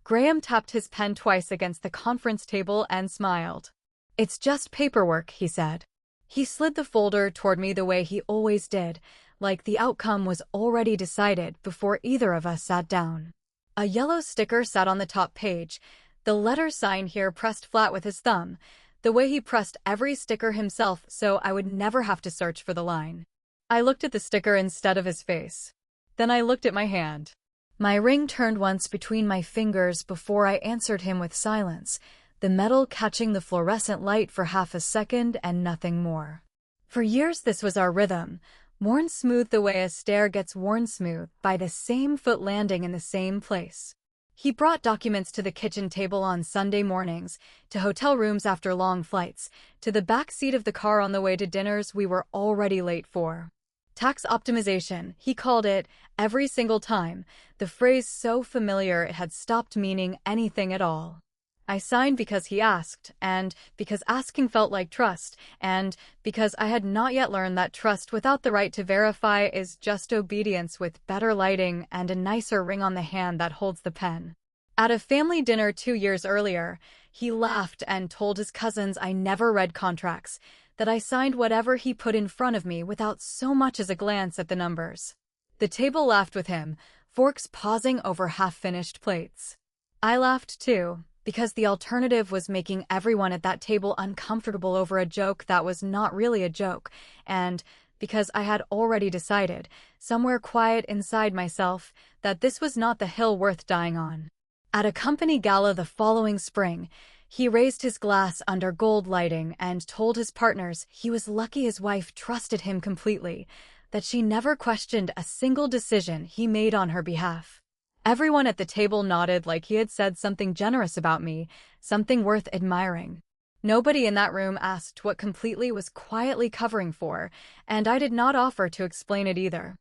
Graham tapped his pen twice against the conference table and smiled. "It's just paperwork," he said. He slid the folder toward me the way he always did, like the outcome was already decided before either of us sat down. A yellow sticker sat on the top page, the letter sign here pressed flat with his thumb, the way he pressed every sticker himself so I would never have to search for the line. I looked at the sticker instead of his face. Then I looked at my hand. My ring turned once between my fingers before I answered him with silence, the metal catching the fluorescent light for half a second and nothing more. For years this was our rhythm, worn smooth the way a stair gets worn smooth by the same foot landing in the same place. He brought documents to the kitchen table on Sunday mornings, to hotel rooms after long flights, to the back seat of the car on the way to dinners we were already late for. Tax optimization, he called it, every single time, the phrase so familiar it had stopped meaning anything at all. I signed because he asked, and because asking felt like trust, and because I had not yet learned that trust without the right to verify is just obedience with better lighting and a nicer ring on the hand that holds the pen. At a family dinner 2 years earlier, he laughed and told his cousins I never read contracts, that I signed whatever he put in front of me without so much as a glance at the numbers. The table laughed with him, forks pausing over half-finished plates. I laughed too, because the alternative was making everyone at that table uncomfortable over a joke that was not really a joke, and because I had already decided, somewhere quiet inside myself, that this was not the hill worth dying on. At a company gala the following spring, he raised his glass under gold lighting and told his partners he was lucky his wife trusted him completely, that she never questioned a single decision he made on her behalf. Everyone at the table nodded like he had said something generous about me, something worth admiring. Nobody in that room asked what completely was quietly covering for, and I did not offer to explain it either.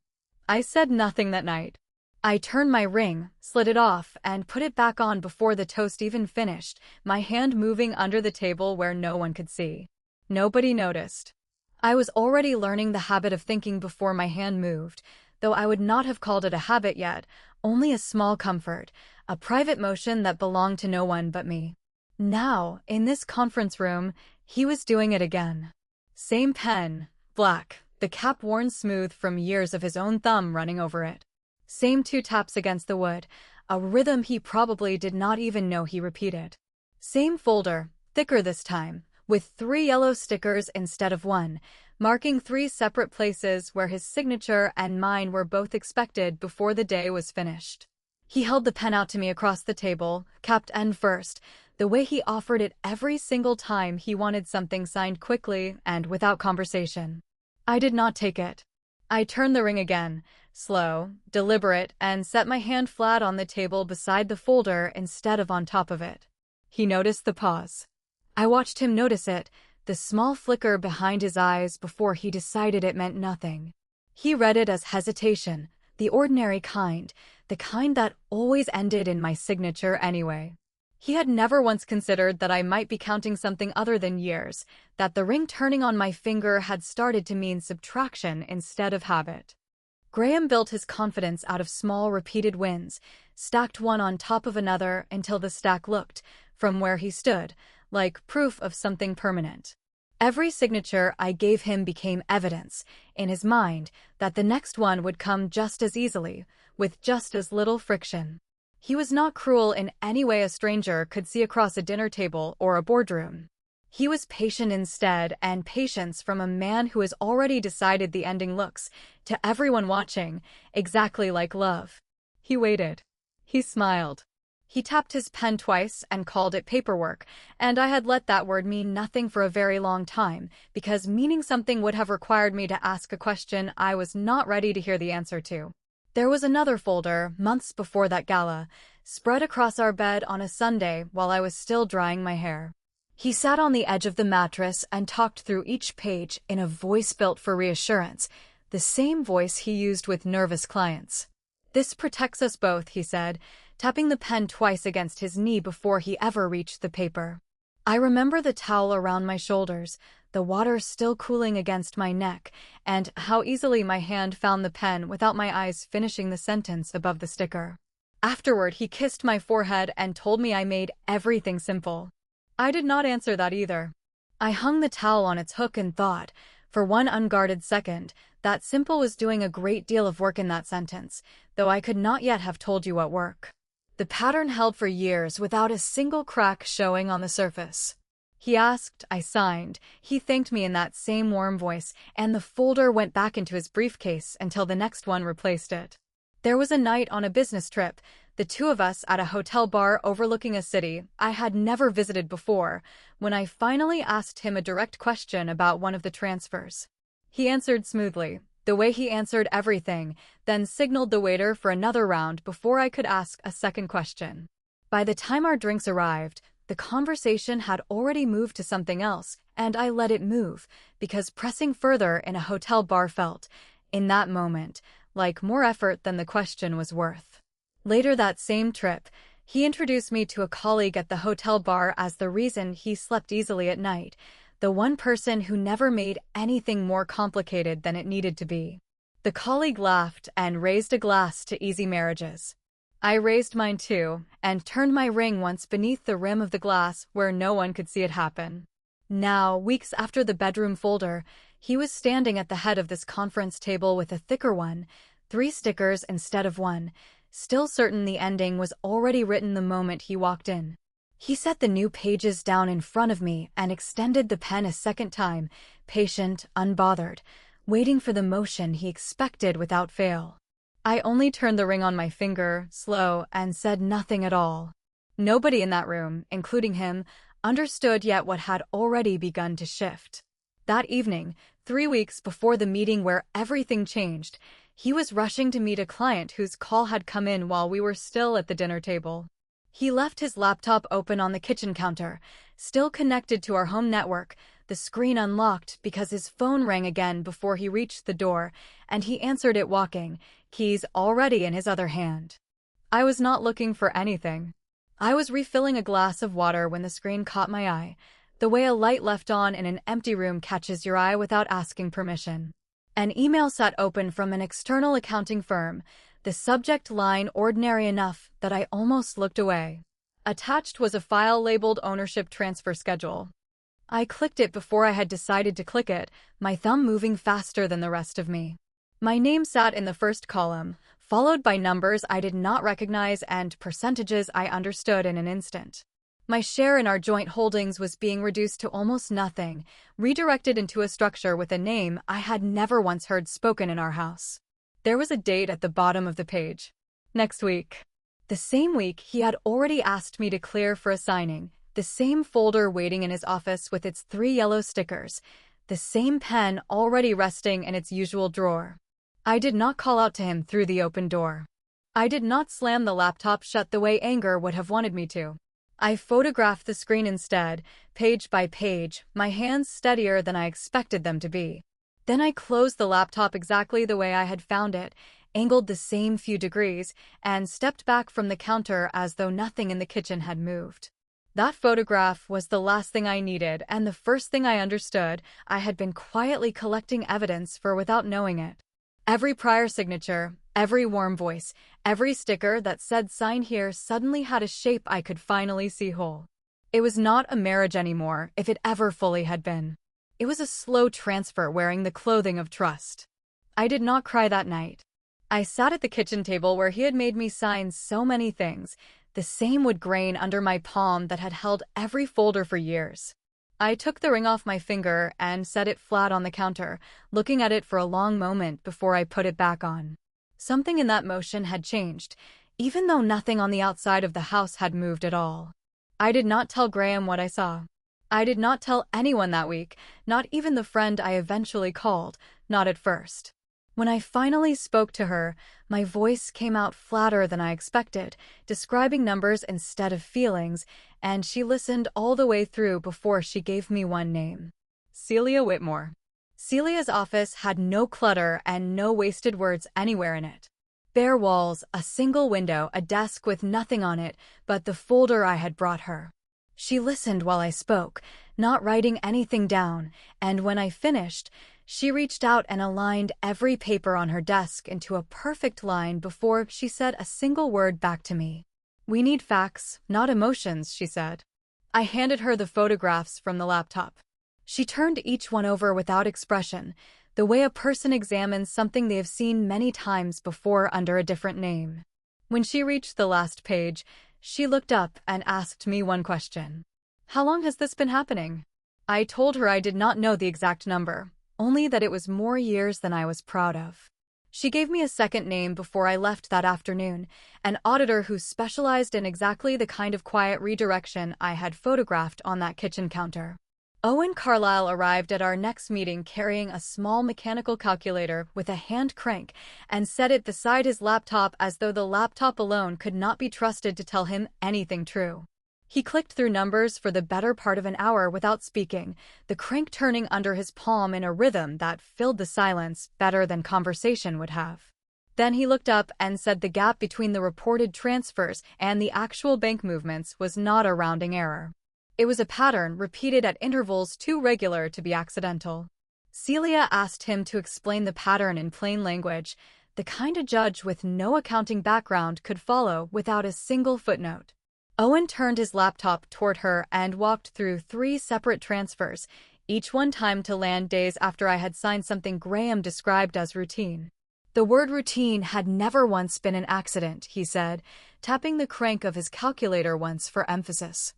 I said nothing that night. I turned my ring, slid it off, and put it back on before the toast even finished, my hand moving under the table where no one could see. Nobody noticed. I was already learning the habit of thinking before my hand moved, though I would not have called it a habit yet, only a small comfort, a private motion that belonged to no one but me. Now, in this conference room, he was doing it again. Same pen, black, the cap worn smooth from years of his own thumb running over it. Same 2 taps against the wood, a rhythm he probably did not even know he repeated. Same folder, thicker this time, with 3 yellow stickers instead of 1, marking 3 separate places where his signature and mine were both expected before the day was finished. He held the pen out to me across the table, capped end first, the way he offered it every single time he wanted something signed quickly and without conversation. I did not take it. I turned the ring again, slow, deliberate, and set my hand flat on the table beside the folder instead of on top of it. He noticed the pause. I watched him notice it, the small flicker behind his eyes before he decided it meant nothing. He read it as hesitation, the ordinary kind, the kind that always ended in my signature anyway. He had never once considered that I might be counting something other than years, that the ring turning on my finger had started to mean subtraction instead of habit. Graham built his confidence out of small repeated wins, stacked one on top of another until the stack looked, from where he stood, like proof of something permanent. Every signature I gave him became evidence, in his mind, that the next one would come just as easily, with just as little friction. He was not cruel in any way a stranger could see across a dinner table or a boardroom. He was patient instead, and patience from a man who has already decided the ending looks, to everyone watching, exactly like love. He waited. He smiled. He tapped his pen twice and called it paperwork, and I had let that word mean nothing for a very long time, because meaning something would have required me to ask a question I was not ready to hear the answer to. There was another folder, months before that gala, spread across our bed on a Sunday while I was still drying my hair. He sat on the edge of the mattress and talked through each page in a voice built for reassurance, the same voice he used with nervous clients. "This protects us both," he said, tapping the pen twice against his knee before he ever reached the paper. I remember the towel around my shoulders, the water still cooling against my neck, and how easily my hand found the pen without my eyes finishing the sentence above the sticker. Afterward, he kissed my forehead and told me I made everything simple. I did not answer that either. I hung the towel on its hook and thought, for one unguarded second, that simple was doing a great deal of work in that sentence, though I could not yet have told you what work. The pattern held for years without a single crack showing on the surface. He asked, I signed, he thanked me in that same warm voice, and the folder went back into his briefcase until the next one replaced it. There was a night on a business trip, the two of us at a hotel bar overlooking a city I had never visited before, when I finally asked him a direct question about one of the transfers. He answered smoothly, the way he answered everything, then signaled the waiter for another round before I could ask a second question. By the time our drinks arrived, the conversation had already moved to something else, and I let it move, because pressing further in a hotel bar felt, in that moment, like more effort than the question was worth. Later that same trip, he introduced me to a colleague at the hotel bar as the reason he slept easily at night, the one person who never made anything more complicated than it needed to be. The colleague laughed and raised a glass to easy marriages. I raised mine too, and turned my ring once beneath the rim of the glass where no one could see it happen. Now, weeks after the bedroom folder, he was standing at the head of this conference table with a thicker one, 3 stickers instead of 1, still certain the ending was already written the moment he walked in. He set the new pages down in front of me and extended the pen a second time, patient, unbothered, waiting for the motion he expected without fail. I only turned the ring on my finger, slow, and said nothing at all. Nobody in that room, including him, understood yet what had already begun to shift. That evening, 3 weeks before the meeting where everything changed, he was rushing to meet a client whose call had come in while we were still at the dinner table. He left his laptop open on the kitchen counter, still connected to our home network, the screen unlocked because his phone rang again before he reached the door, and he answered it walking, keys already in his other hand. I was not looking for anything. I was refilling a glass of water when the screen caught my eye, the way a light left on in an empty room catches your eye without asking permission. An email sat open from an external accounting firm, the subject line ordinary enough that I almost looked away. Attached was a file labeled Ownership Transfer Schedule. I clicked it before I had decided to click it, my thumb moving faster than the rest of me. My name sat in the first column, followed by numbers I did not recognize and percentages I understood in an instant. My share in our joint holdings was being reduced to almost nothing, redirected into a structure with a name I had never once heard spoken in our house. There was a date at the bottom of the page. Next week. The same week he had already asked me to clear for a signing, the same folder waiting in his office with its 3 yellow stickers, the same pen already resting in its usual drawer. I did not call out to him through the open door. I did not slam the laptop shut the way anger would have wanted me to. I photographed the screen instead, page by page, my hands steadier than I expected them to be. Then I closed the laptop exactly the way I had found it, angled the same few degrees, and stepped back from the counter as though nothing in the kitchen had moved. That photograph was the last thing I needed and the first thing I understood I had been quietly collecting evidence for without knowing it. Every prior signature, every warm voice, every sticker that said sign here suddenly had a shape I could finally see whole. It was not a marriage anymore, if it ever fully had been. It was a slow transfer wearing the clothing of trust. I did not cry that night. I sat at the kitchen table where he had made me sign so many things, the same wood grain under my palm that had held every folder for years. I took the ring off my finger and set it flat on the counter, looking at it for a long moment before I put it back on. Something in that motion had changed, even though nothing on the outside of the house had moved at all. I did not tell Graham what I saw. I did not tell anyone that week, not even the friend I eventually called, not at first. When I finally spoke to her, my voice came out flatter than I expected, describing numbers instead of feelings, and she listened all the way through before she gave me one name. Celia Whitmore. Celia's office had no clutter and no wasted words anywhere in it. Bare walls, a single window, a desk with nothing on it but the folder I had brought her. She listened while I spoke, not writing anything down, and when I finished, She reached out and aligned every paper on her desk into a perfect line before she said a single word back to me. "We need facts, not emotions," she said. I handed her the photographs from the laptop. She turned each one over without expression, the way a person examines something they have seen many times before under a different name. When she reached the last page, she looked up and asked me one question. "How long has this been happening?" I told her I did not know the exact number, only that it was more years than I was proud of. She gave me a second name before I left that afternoon, an auditor who specialized in exactly the kind of quiet redirection I had photographed on that kitchen counter. Owen Carlyle arrived at our next meeting carrying a small mechanical calculator with a hand crank and set it beside his laptop as though the laptop alone could not be trusted to tell him anything true. He clicked through numbers for the better part of an hour without speaking, the crank turning under his palm in a rhythm that filled the silence better than conversation would have. Then he looked up and said the gap between the reported transfers and the actual bank movements was not a rounding error. It was a pattern repeated at intervals too regular to be accidental. Celia asked him to explain the pattern in plain language, the kind a judge with no accounting background could follow without a single footnote. Owen turned his laptop toward her and walked through 3 separate transfers, each one timed to land days after I had signed something Graham described as routine. The word routine had never once been an accident, he said, tapping the crank of his calculator once for emphasis.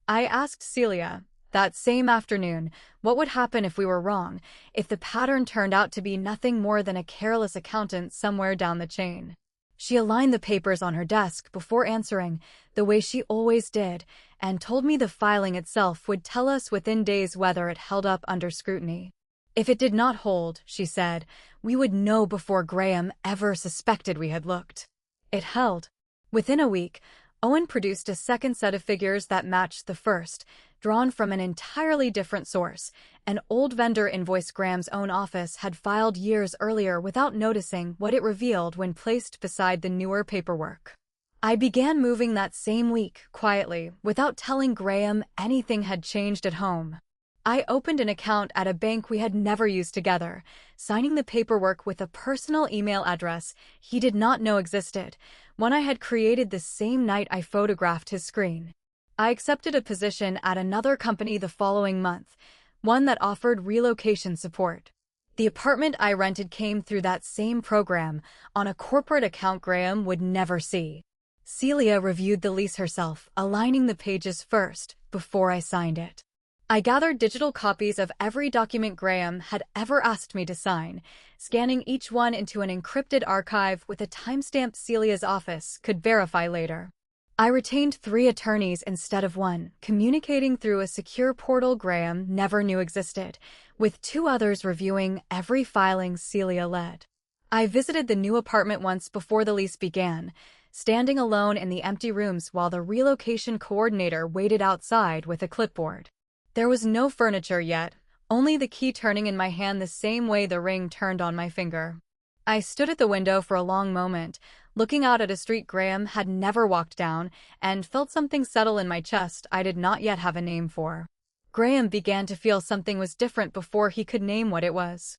I asked Celia, that same afternoon, what would happen if we were wrong, if the pattern turned out to be nothing more than a careless accountant somewhere down the chain. She aligned the papers on her desk before answering, the way she always did, and told me the filing itself would tell us within days whether it held up under scrutiny. If it did not hold, she said, we would know before Graham ever suspected we had looked. It held. Within a week, Owen produced a second set of figures that matched the first, drawn from an entirely different source. An old vendor invoice Graham's own office had filed years earlier without noticing what it revealed when placed beside the newer paperwork. I began moving that same week, quietly, without telling Graham anything had changed at home. I opened an account at a bank we had never used together, signing the paperwork with a personal email address he did not know existed, one I had created the same night I photographed his screen. I accepted a position at another company the following month, one that offered relocation support. The apartment I rented came through that same program, on a corporate account Graham would never see. Celia reviewed the lease herself, aligning the pages first, before I signed it. I gathered digital copies of every document Graham had ever asked me to sign, scanning each one into an encrypted archive with a timestamp Celia's office could verify later. I retained 3 attorneys instead of 1, communicating through a secure portal Graham never knew existed, with 2 others reviewing every filing Celia led. I visited the new apartment once before the lease began, standing alone in the empty rooms while the relocation coordinator waited outside with a clipboard. There was no furniture yet, only the key turning in my hand the same way the ring turned on my finger. I stood at the window for a long moment, looking out at a street Graham had never walked down, and felt something settle in my chest I did not yet have a name for. Graham began to feel something was different before he could name what it was.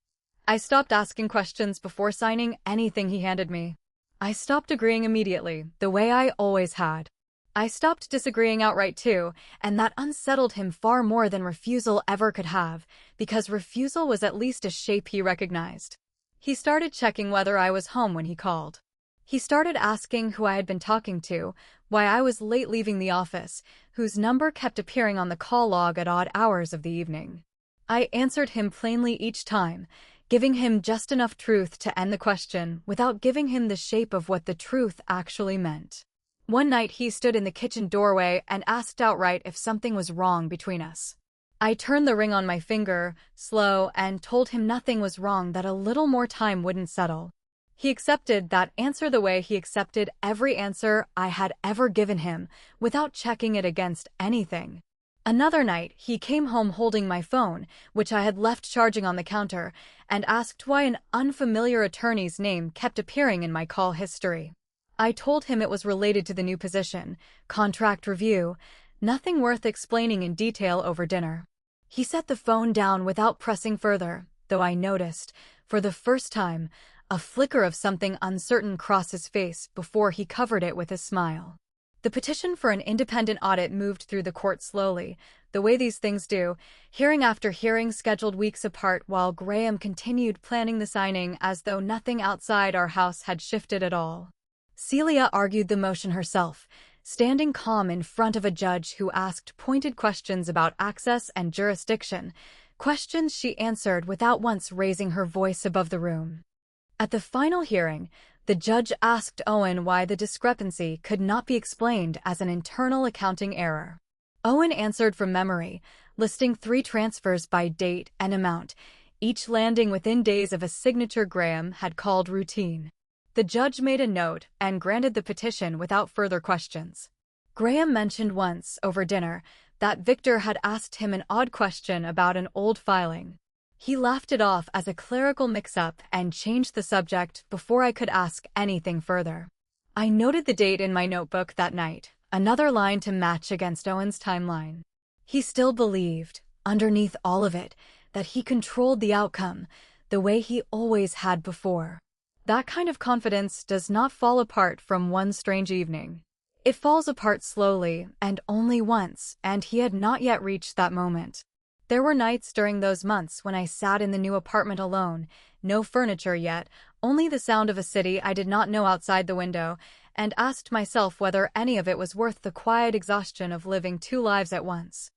I stopped asking questions before signing anything he handed me. I stopped agreeing immediately, the way I always had. I stopped disagreeing outright too, and that unsettled him far more than refusal ever could have, because refusal was at least a shape he recognized. He started checking whether I was home when he called. He started asking who I had been talking to, why I was late leaving the office, whose number kept appearing on the call log at odd hours of the evening. I answered him plainly each time, giving him just enough truth to end the question without giving him the shape of what the truth actually meant. One night he stood in the kitchen doorway and asked outright if something was wrong between us. I turned the ring on my finger, slow, and told him nothing was wrong, that a little more time wouldn't settle. He accepted that answer the way he accepted every answer I had ever given him, without checking it against anything. Another night, he came home holding my phone, which I had left charging on the counter, and asked why an unfamiliar attorney's name kept appearing in my call history. I told him it was related to the new position, contract review, nothing worth explaining in detail over dinner. He set the phone down without pressing further, though I noticed, for the first time, a flicker of something uncertain cross his face before he covered it with a smile. The petition for an independent audit moved through the court slowly, the way these things do, hearing after hearing scheduled weeks apart while Graham continued planning the signing as though nothing outside our house had shifted at all. Celia argued the motion herself, standing calm in front of a judge who asked pointed questions about access and jurisdiction, questions she answered without once raising her voice above the room. At the final hearing, the judge asked Owen why the discrepancy could not be explained as an internal accounting error. Owen answered from memory, listing 3 transfers by date and amount, each landing within days of a signature Graham had called routine. The judge made a note and granted the petition without further questions. Graham mentioned once, over dinner, that Victor had asked him an odd question about an old filing. He laughed it off as a clerical mix-up and changed the subject before I could ask anything further. I noted the date in my notebook that night, another line to match against Owen's timeline. He still believed, underneath all of it, that he controlled the outcome, the way he always had before. That kind of confidence does not fall apart from one strange evening. It falls apart slowly, and only once, and he had not yet reached that moment. There were nights during those months when I sat in the new apartment alone, no furniture yet, only the sound of a city I did not know outside the window, and asked myself whether any of it was worth the quiet exhaustion of living 2 lives at once.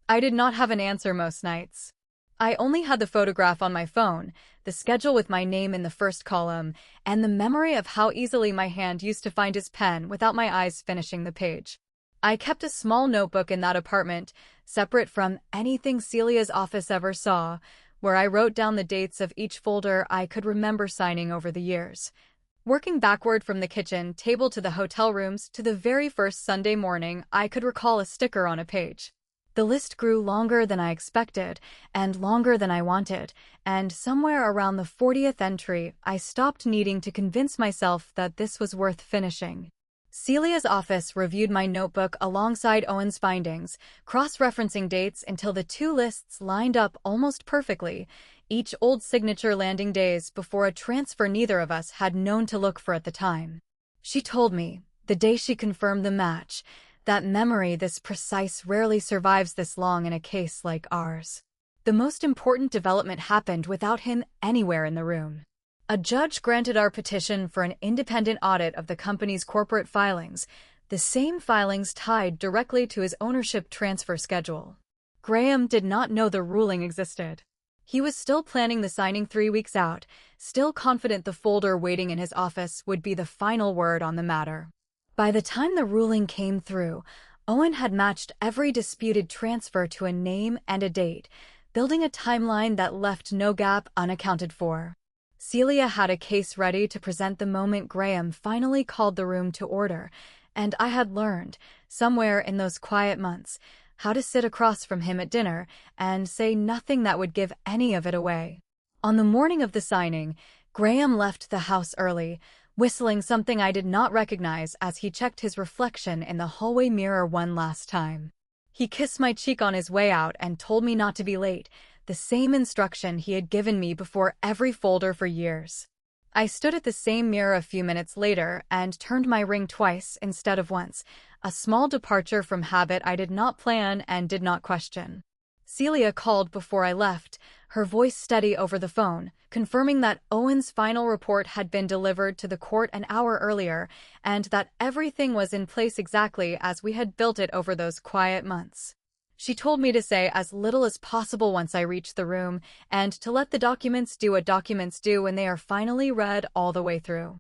I did not have an answer most nights. I only had the photograph on my phone, the schedule with my name in the first column, and the memory of how easily my hand used to find his pen without my eyes finishing the page. I kept a small notebook in that apartment, separate from anything Celia's office ever saw, where I wrote down the dates of each folder I could remember signing over the years. Working backward from the kitchen table to the hotel rooms to the very first Sunday morning I could recall a sticker on a page. The list grew longer than I expected, and longer than I wanted, and somewhere around the 40th entry I stopped needing to convince myself that this was worth finishing. Celia's office reviewed my notebook alongside Owen's findings, cross-referencing dates until the 2 lists lined up almost perfectly, each old signature landing days before a transfer neither of us had known to look for at the time. She told me, the day she confirmed the match, that memory this precise rarely survives this long in a case like ours. The most important development happened without him anywhere in the room. A judge granted our petition for an independent audit of the company's corporate filings, the same filings tied directly to his ownership transfer schedule. Graham did not know the ruling existed. He was still planning the signing 3 weeks out, still confident the folder waiting in his office would be the final word on the matter. By the time the ruling came through, Owen had matched every disputed transfer to a name and a date, building a timeline that left no gap unaccounted for. Celia had a case ready to present the moment Graham finally called the room to order, and I had learned, somewhere in those quiet months, how to sit across from him at dinner and say nothing that would give any of it away. On the morning of the signing, Graham left the house early, whistling something I did not recognize as he checked his reflection in the hallway mirror one last time. He kissed my cheek on his way out and told me not to be late, the same instruction he had given me before every folder for years. I stood at the same mirror a few minutes later and turned my ring twice instead of once, a small departure from habit I did not plan and did not question. Celia called before I left, her voice steady over the phone, confirming that Owen's final report had been delivered to the court an hour earlier and that everything was in place exactly as we had built it over those quiet months. She told me to say as little as possible once I reached the room and to let the documents do what documents do when they are finally read all the way through.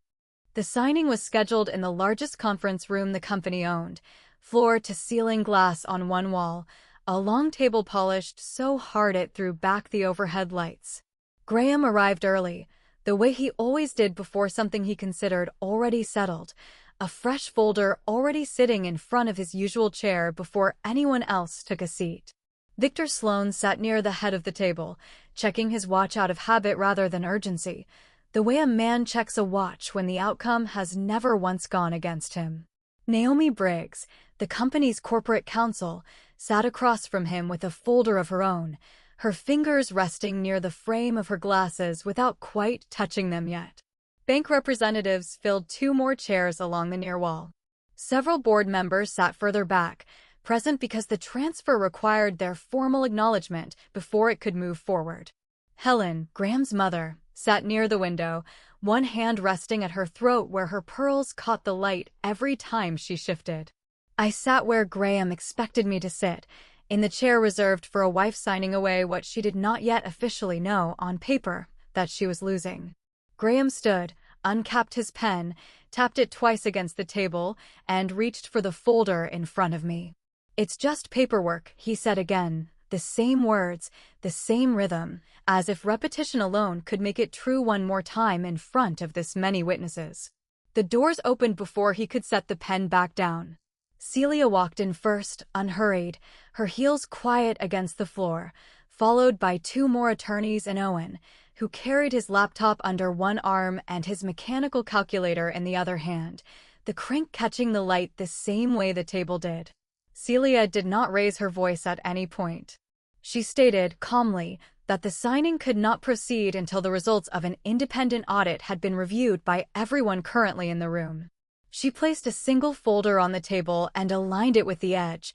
The signing was scheduled in the largest conference room the company owned, floor-to-ceiling glass on one wall, a long table polished so hard it threw back the overhead lights. Graham arrived early, the way he always did before something he considered already settled, a fresh folder already sitting in front of his usual chair before anyone else took a seat. Victor Sloan sat near the head of the table, checking his watch out of habit rather than urgency, the way a man checks a watch when the outcome has never once gone against him. Naomi Briggs, the company's corporate counsel, sat across from him with a folder of her own, her fingers resting near the frame of her glasses without quite touching them yet. Bank representatives filled 2 more chairs along the near wall. Several board members sat further back, present because the transfer required their formal acknowledgement before it could move forward. Helen, Graham's mother, sat near the window, one hand resting at her throat where her pearls caught the light every time she shifted. I sat where Graham expected me to sit, in the chair reserved for a wife signing away what she did not yet officially know on paper that she was losing. Graham stood, uncapped his pen, tapped it twice against the table, and reached for the folder in front of me. "It's just paperwork," he said again, the same words, the same rhythm, as if repetition alone could make it true one more time in front of this many witnesses. The doors opened before he could set the pen back down. Celia walked in first, unhurried, her heels quiet against the floor, followed by 2 more attorneys and Owen, who carried his laptop under one arm and his mechanical calculator in the other hand, the crank catching the light the same way the table did. Celia did not raise her voice at any point. She stated, calmly, that the signing could not proceed until the results of an independent audit had been reviewed by everyone currently in the room. She placed a single folder on the table and aligned it with the edge,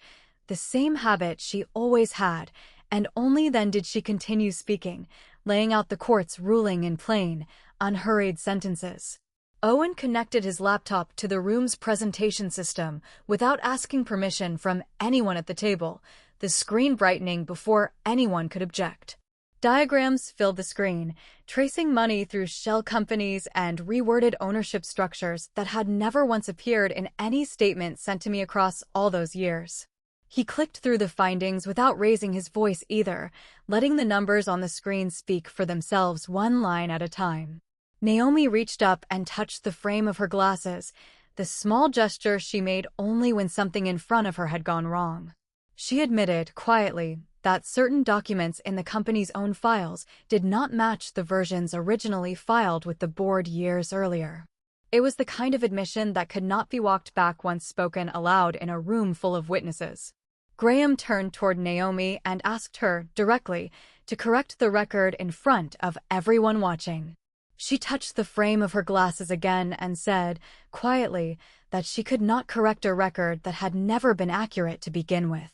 the same habit she always had, and only then did she continue speaking, laying out the court's ruling in plain, unhurried sentences. Owen connected his laptop to the room's presentation system without asking permission from anyone at the table, the screen brightening before anyone could object. Diagrams filled the screen, tracing money through shell companies and reworded ownership structures that had never once appeared in any statement sent to me across all those years. He clicked through the findings without raising his voice either, letting the numbers on the screen speak for themselves one line at a time. Naomi reached up and touched the frame of her glasses, the small gesture she made only when something in front of her had gone wrong. She admitted, quietly, that certain documents in the company's own files did not match the versions originally filed with the board years earlier. It was the kind of admission that could not be walked back once spoken aloud in a room full of witnesses. Graham turned toward Naomi and asked her, directly, to correct the record in front of everyone watching. She touched the frame of her glasses again and said, quietly, that she could not correct a record that had never been accurate to begin with.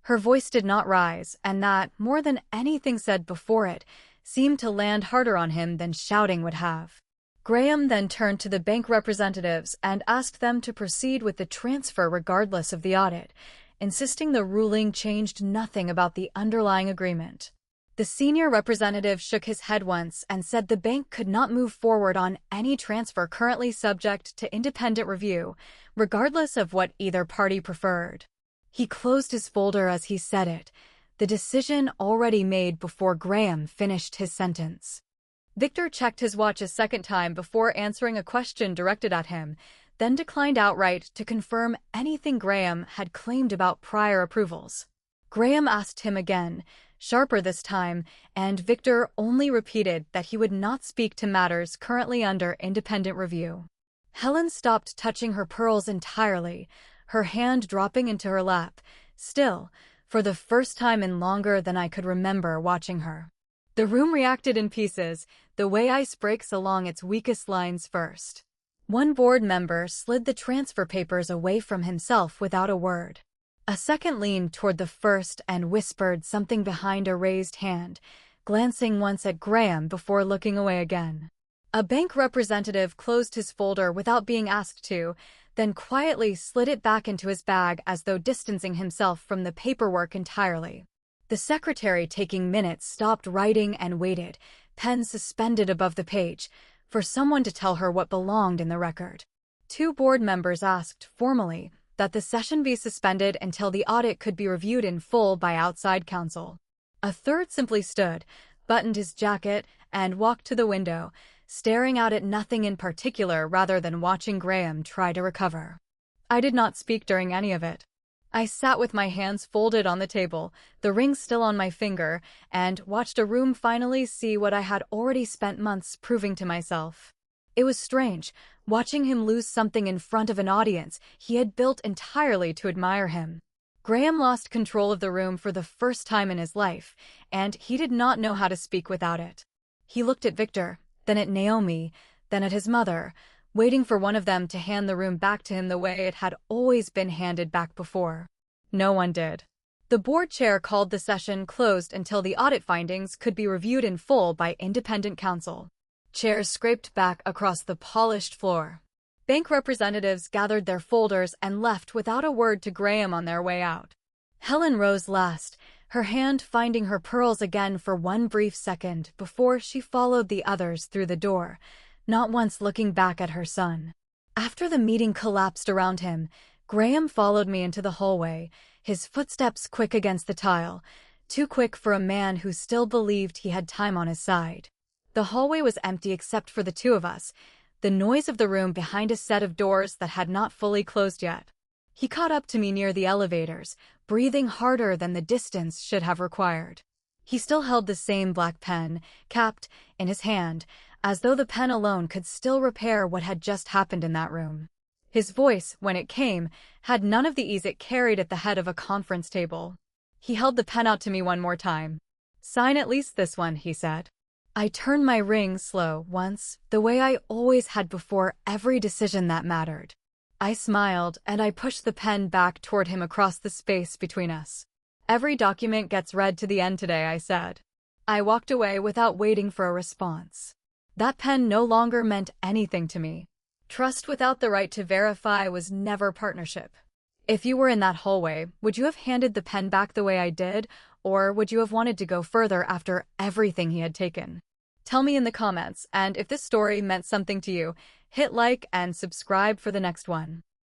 Her voice did not rise, and that, more than anything said before it, seemed to land harder on him than shouting would have. Graham then turned to the bank representatives and asked them to proceed with the transfer regardless of the audit, insisting the ruling changed nothing about the underlying agreement. The senior representative shook his head once and said the bank could not move forward on any transfer currently subject to independent review, regardless of what either party preferred. He closed his folder as he said it, the decision already made before Graham finished his sentence. Victor checked his watch a second time before answering a question directed at him, then declined outright to confirm anything Graham had claimed about prior approvals. Graham asked him again, sharper this time, and Victor only repeated that he would not speak to matters currently under independent review. Helen stopped touching her pearls entirely, her hand dropping into her lap, still, for the first time in longer than I could remember watching her. The room reacted in pieces, the way ice breaks along its weakest lines first. One board member slid the transfer papers away from himself without a word. A second leaned toward the first and whispered something behind a raised hand, glancing once at Graham before looking away again. A bank representative closed his folder without being asked to, then quietly slid it back into his bag as though distancing himself from the paperwork entirely. The secretary taking minutes stopped writing and waited, pen suspended above the page, for someone to tell her what belonged in the record. 2 board members asked, formally, that the session be suspended until the audit could be reviewed in full by outside counsel. A third simply stood, buttoned his jacket, and walked to the window, staring out at nothing in particular rather than watching Graham try to recover. I did not speak during any of it. I sat with my hands folded on the table, the ring still on my finger, and watched a room finally see what I had already spent months proving to myself. It was strange, watching him lose something in front of an audience he had built entirely to admire him. Graham lost control of the room for the first time in his life, and he did not know how to speak without it. He looked at Victor, then at Naomi, then at his mother, waiting for one of them to hand the room back to him the way it had always been handed back before. No one did. The board chair called the session closed until the audit findings could be reviewed in full by independent counsel. Chairs scraped back across the polished floor. Bank representatives gathered their folders and left without a word to Graham on their way out. Helen rose last, her hand finding her pearls again for one brief second before she followed the others through the door, not once looking back at her son. After the meeting collapsed around him, Graham followed me into the hallway, his footsteps quick against the tile, too quick for a man who still believed he had time on his side. The hallway was empty except for the two of us, the noise of the room behind a set of doors that had not fully closed yet. He caught up to me near the elevators, breathing harder than the distance should have required. He still held the same black pen, capped, in his hand, as though the pen alone could still repair what had just happened in that room. His voice, when it came, had none of the ease it carried at the head of a conference table. He held the pen out to me one more time. "Sign at least this one," he said. I turned my ring slow once, the way I always had before every decision that mattered. I smiled, and I pushed the pen back toward him across the space between us. "Every document gets read to the end today," I said. I walked away without waiting for a response. That pen no longer meant anything to me. Trust without the right to verify was never partnership. If you were in that hallway, would you have handed the pen back the way I did, or would you have wanted to go further after everything he had taken? Tell me in the comments, and if this story meant something to you, hit like and subscribe for the next one.